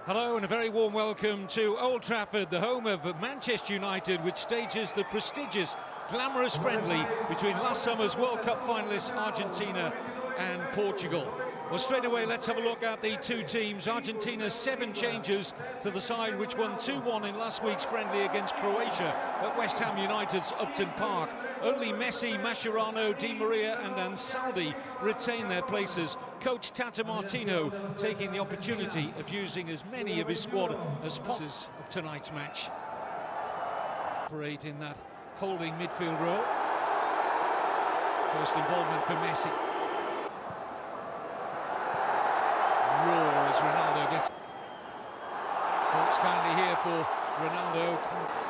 Hello and a very warm welcome to Old Trafford, the home of Manchester United, which stages the prestigious, glamorous friendly between last summer's World Cup finalists Argentina and Portugal. Well, straight away, let's have a look at the two teams. Argentina's 7 changes to the side, which won 2-1 in last week's friendly against Croatia at West Ham United's Upton Park. Only Messi, Mascherano, Di Maria and Ansaldi retain their places. Coach Tata Martino taking the opportunity of using as many of his squad as possible of tonight's match. Operate in that holding midfield role. First involvement for Messi. Roar as Ronaldo gets. Box kindly here for Ronaldo.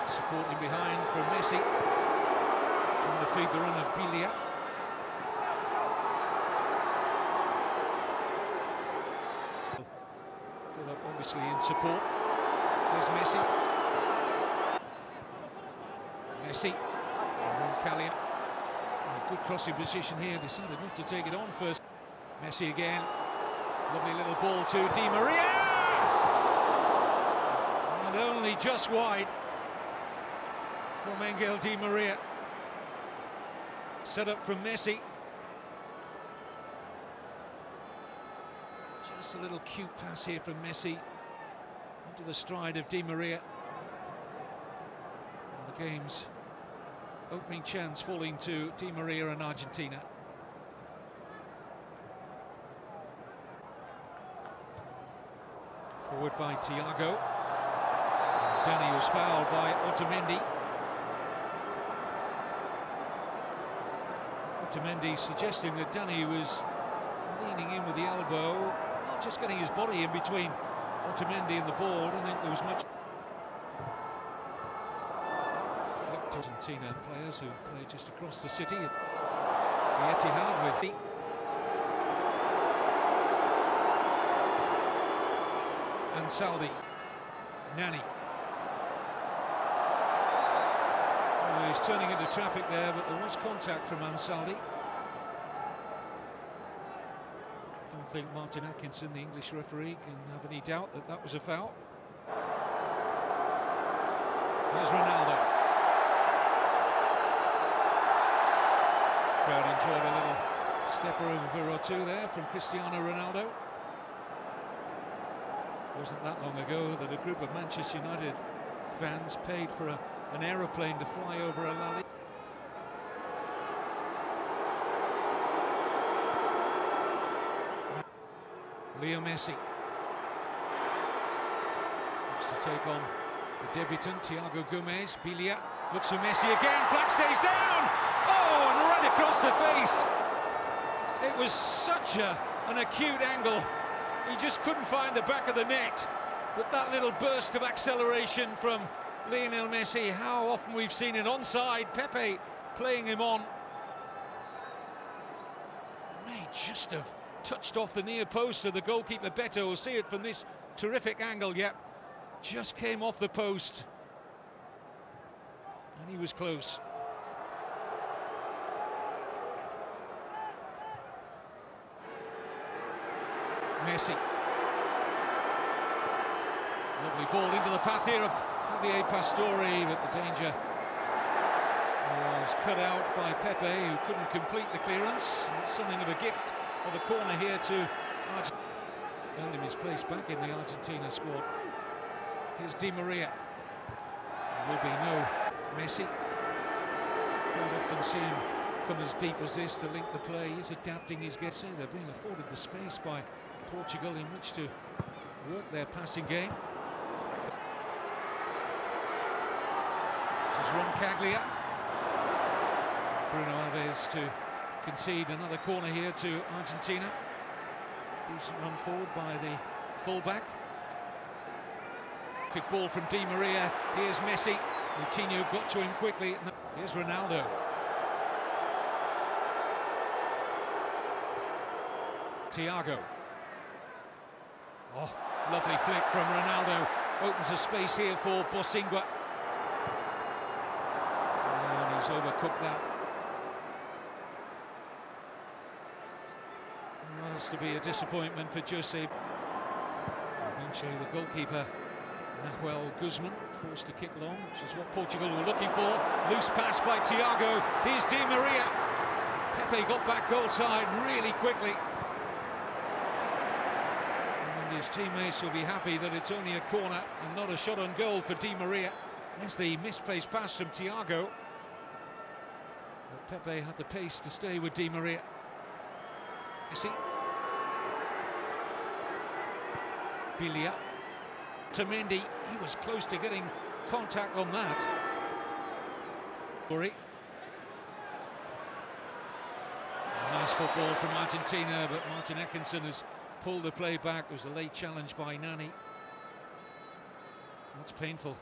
Supporting behind for Messi. Trying to feed the run of Bilia. Good up obviously in support. There's Messi. Messi. Roncaglia. In a good crossing position here. Decided not to take it on first. Messi again. Lovely little ball to Di Maria! And only just wide from Angel Di Maria. Set up from Messi. Just a little cute pass here from Messi into the stride of Di Maria. And the game's opening chance falling to Di Maria and Argentina. Forward by Thiago. Dani was fouled by Otamendi. Otamendi suggesting that Dani was leaning in with the elbow, not just getting his body in between Otamendi and the ball. I don't think there was much. Flicked Argentina players who played just across the city at the Etihad with Ansaldi, Nani. Oh, he's turning into traffic there, but there was contact from Ansaldi. Don't think Martin Atkinson, the English referee, can have any doubt that that was a foul. There's Ronaldo. Crowd enjoyed a little stepper over or two there from Cristiano Ronaldo. It wasn't that long ago that a group of Manchester United fans paid for an aeroplane to fly over a La Liga. Leo Messi looks to take on the debutant Thiago Gomez. Bilia looks for Messi again. Flag stays down. Oh, and right across the face. It was such an acute angle. He just couldn't find the back of the net. But that little burst of acceleration from Lionel Messi, how often we've seen it onside. Pepe playing him on. May just have touched off the near post of the goalkeeper. Beto will see it from this terrific angle. Yep, just came off the post. And he was close. Messi. Lovely ball into the path here of Javier Pastore, but the danger was cut out by Pepe, who couldn't complete the clearance. It's something of a gift of a corner here to Argentina. Earned him his place back in the Argentina squad. Here's Di Maria. There will be no Messi. Don't often see him come as deep as this to link the play. He's adapting his get. They're being afforded the space by Portugal in which to work their passing game. This is Roncaglia. Bruno Alves to concede another corner here to Argentina. Decent run forward by the fullback. Kick ball from Di Maria. Here's Messi. Coutinho got to him quickly. Here's Ronaldo. Thiago. Oh, lovely flick from Ronaldo. Opens a space here for Bosingwa. And he's overcooked that. Has to be a disappointment for Jose. Actually, the goalkeeper, Nahuel Guzman, forced to kick long, which is what Portugal were looking for. Loose pass by Thiago. Here's Di Maria. Pepe got back goal side really quickly. And his teammates will be happy that it's only a corner and not a shot on goal for Di Maria. There's the misplaced pass from Thiago. But Pepe had the pace to stay with Di Maria. Messi. Bilia. To Mendy. He was close to getting contact on that. Nice football from Argentina, but Martin Eckinson has pulled the play back. It was a late challenge by Nani. That's painful.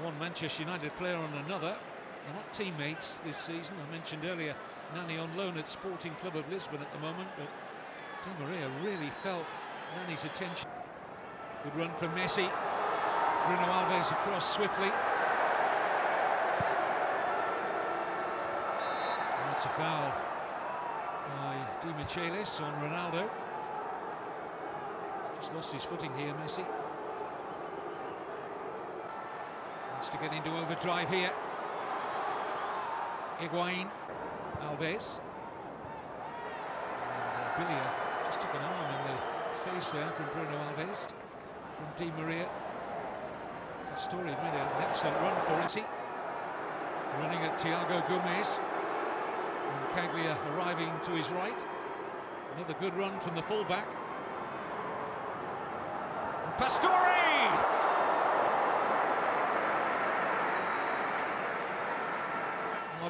One Manchester United player on another. They're not teammates this season. I mentioned earlier Nani on loan at Sporting Club of Lisbon at the moment, but Di Maria really felt Nani's attention. Good run from Messi. Bruno Alves across swiftly. That's a foul by Di Michelis on Ronaldo. Just lost his footing here, Messi. Wants to get into overdrive here. Higuain. Alves. And Bilia just took an arm in the face there from Bruno Alves. From Di Maria. Pastore made an excellent run for Messi. Running at Thiago Gomez. And Caglia arriving to his right. Another good run from the fullback. And Pastore!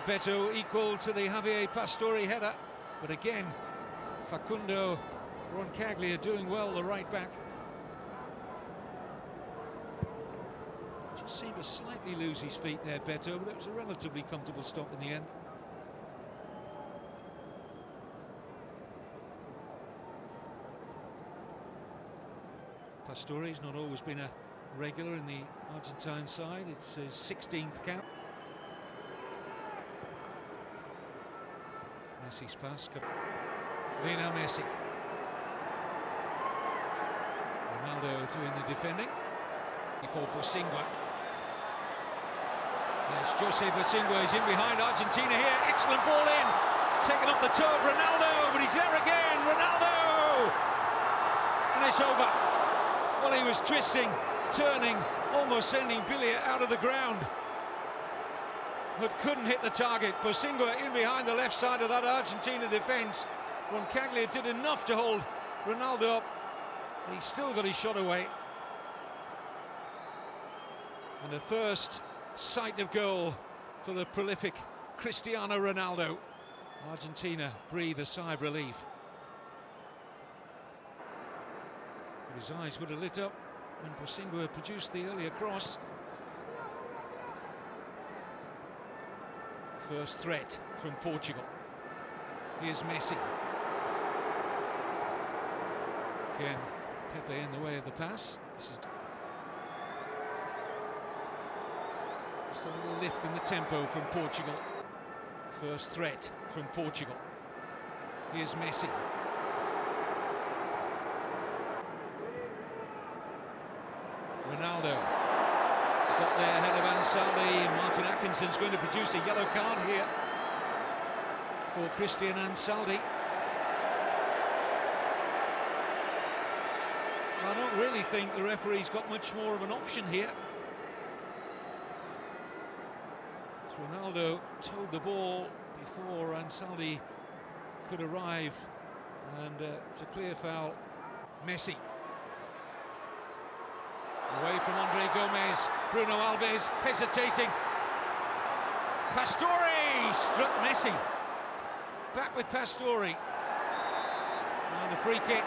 Beto equal to the Javier Pastore header, but again Facundo Roncaglia doing well, the right back. Just seemed to slightly lose his feet there, Beto, but it was a relatively comfortable stop in the end. Pastore's not always been a regular in the Argentine side. It's his 16th cap. Messi's pass. Lionel Messi. Ronaldo doing the defending. For Bosingwa. There's Jose Bosingwa. He's in behind Argentina here. Excellent ball in. Taken off the toe of Ronaldo, but he's there again. Ronaldo! And it's over. Well, he was twisting, turning, almost sending Bilia out of the ground, but couldn't hit the target. Bosingwa in behind the left side of that Argentina defence. Roncaglia did enough to hold Ronaldo up, and he still got his shot away. And the first sight of goal for the prolific Cristiano Ronaldo. Argentina breathe a sigh of relief. But his eyes would have lit up when Bosingwa produced the earlier cross. First threat from Portugal. Here's Messi. Again, Pepe in the way of the pass. This is just a little lift in the tempo from Portugal. First threat from Portugal. Here's Messi. Ronaldo got there ahead of Ansaldi. Martin Atkinson's going to produce a yellow card here for Christian Ansaldi. I don't really think the referee's got much more of an option here. As Ronaldo towed the ball before Ansaldi could arrive, and it's a clear foul. Messi. Away from Andre Gomez. Bruno Alves hesitating. Pastore struck Messi. Back with Pastore. And a free kick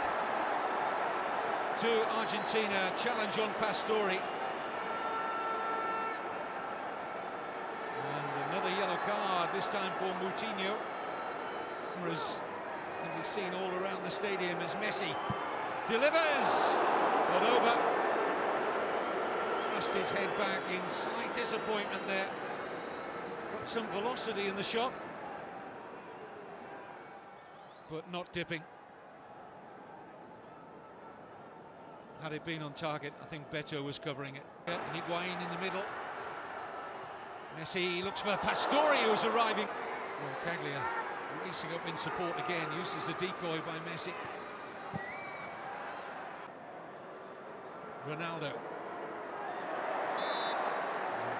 to Argentina. Challenge on Pastore. And another yellow card, this time for Moutinho. Cameras can be seen all around the stadium as Messi delivers. But over. Thrust his head back in slight disappointment there. Got some velocity in the shot, but not dipping. Had it been on target, I think Beto was covering it. And Higuain in the middle. Messi looks for Pastore, who's arriving. Well, Caglia racing up in support again, used as a decoy by Messi. Ronaldo.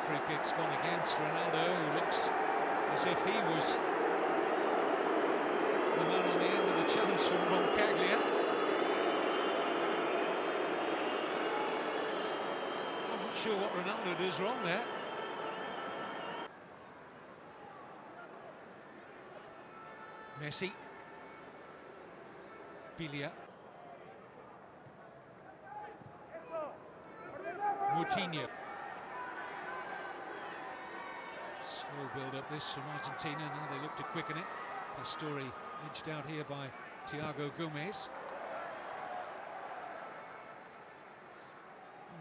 Free kick's gone against Ronaldo, who looks as if he was the man on the end of the challenge from Caglia. I'm not sure what Ronaldo does wrong there. Messi. Bilia. Moutinho. Slow build-up this from Argentina, now they look to quicken it. Pastore edged out here by Thiago Gomez.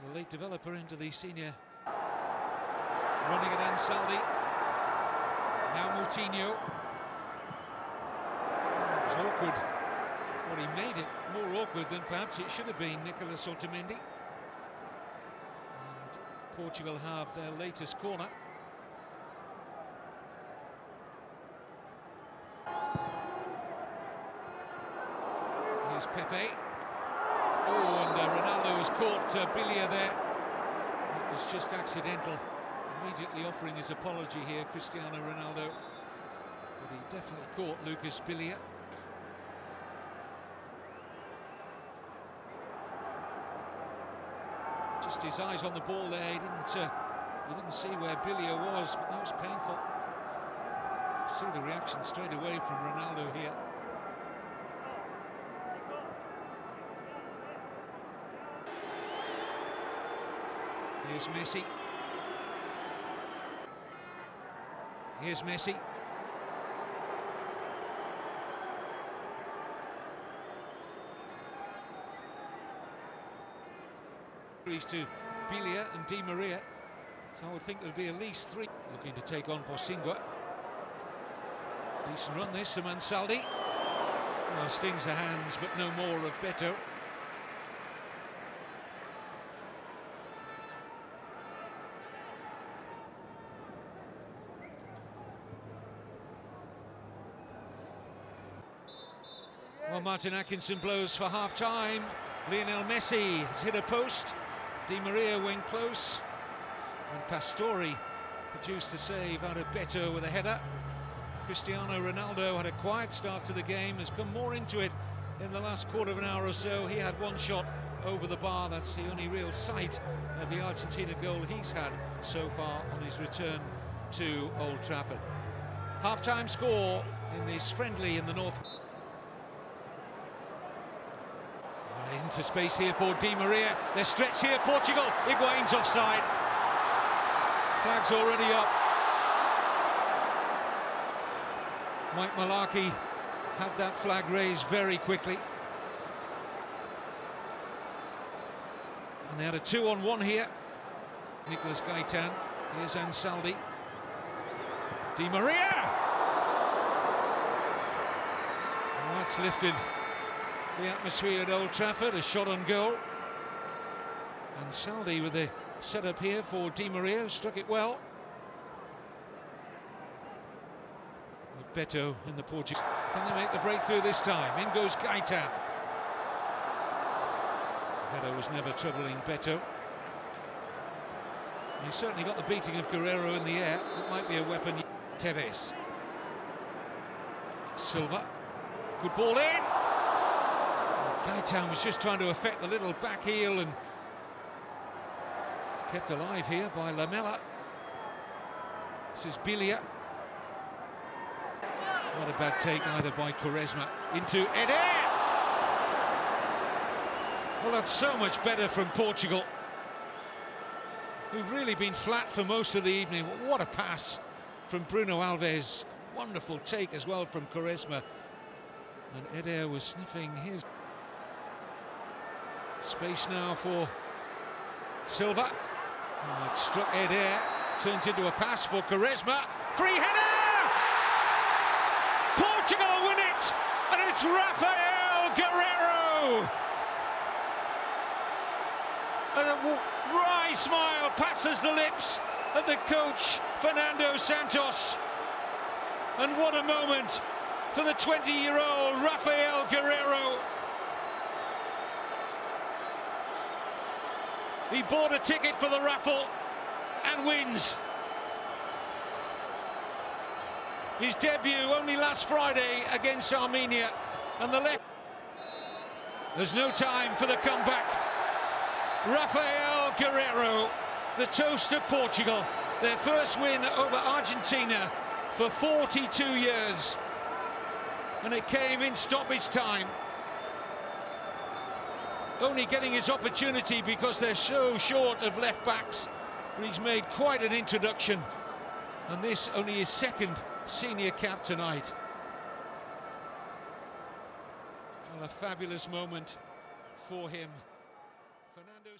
The late developer into the senior. Running at Ansaldi. Now Moutinho. It was awkward. Well, he made it more awkward than perhaps it should have been, Nicolas Otamendi. And Portugal have their latest corner. Here's Pepe. Oh, and Ronaldo has caught Bilia there. It was just accidental. Immediately offering his apology here, Cristiano Ronaldo. But he definitely caught Lucas Bilia. Just his eyes on the ball there. He didn't see where Bilia was, but that was painful. See the reaction straight away from Ronaldo here. Here's Messi. Here's Messi. To Bilia and Di Maria, so I would think there'll be at least three. Looking to take on Bosingwa. Decent run this from Ansaldi. Well, stings the hands, but no more of Beto. Well, Martin Atkinson blows for half-time. Lionel Messi has hit a post. Di Maria went close. And Pastore produced a save out of Beto with a header. Cristiano Ronaldo had a quiet start to the game, has come more into it in the last quarter of an hour or so. He had one shot over the bar. That's the only real sight of the Argentina goal he's had so far on his return to Old Trafford. Half-time score in this friendly in the north. Into space here for Di Maria. They're stretched here, Portugal. Higuain's offside. Flag's already up. Mike Malarkey had that flag raised very quickly. And they had a 2-on-1 here. Nicolas Gaitan. Here's Ansaldi. Di Maria! Well, that's lifted the atmosphere at Old Trafford. A shot on goal. Ansaldi with the setup here for Di Maria, struck it well. Beto in the Portuguese. Can they make the breakthrough this time? In goes Gaitan. Beto was never troubling Beto. He certainly got the beating of Guerrero in the air. It might be a weapon. Tevez. Silva. Good ball in. Gaitan was just trying to affect the little back heel and kept alive here by Lamela. This is Bilia. Not a bad take either by Quaresma. Into Eder! Well, that's so much better from Portugal, who've really been flat for most of the evening. What a pass from Bruno Alves. Wonderful take as well from Quaresma. And Eder was sniffing his space now for Silva. Oh, it struck Eder, turns into a pass for Quaresma. Free header! Portugal win it, and it's Rafael Guerrero. And a wry smile passes the lips of the coach, Fernando Santos. And what a moment for the 20-year-old Rafael Guerreiro. He bought a ticket for the raffle and wins. His debut only last Friday against Armenia, and the left. There's no time for the comeback. Rafael Guerreiro, the toast of Portugal, their first win over Argentina for 42 years, and it came in stoppage time. Only getting his opportunity because they're so short of left backs, but he's made quite an introduction, and this only his second senior cap tonight. Well, a fabulous moment for him. Fernando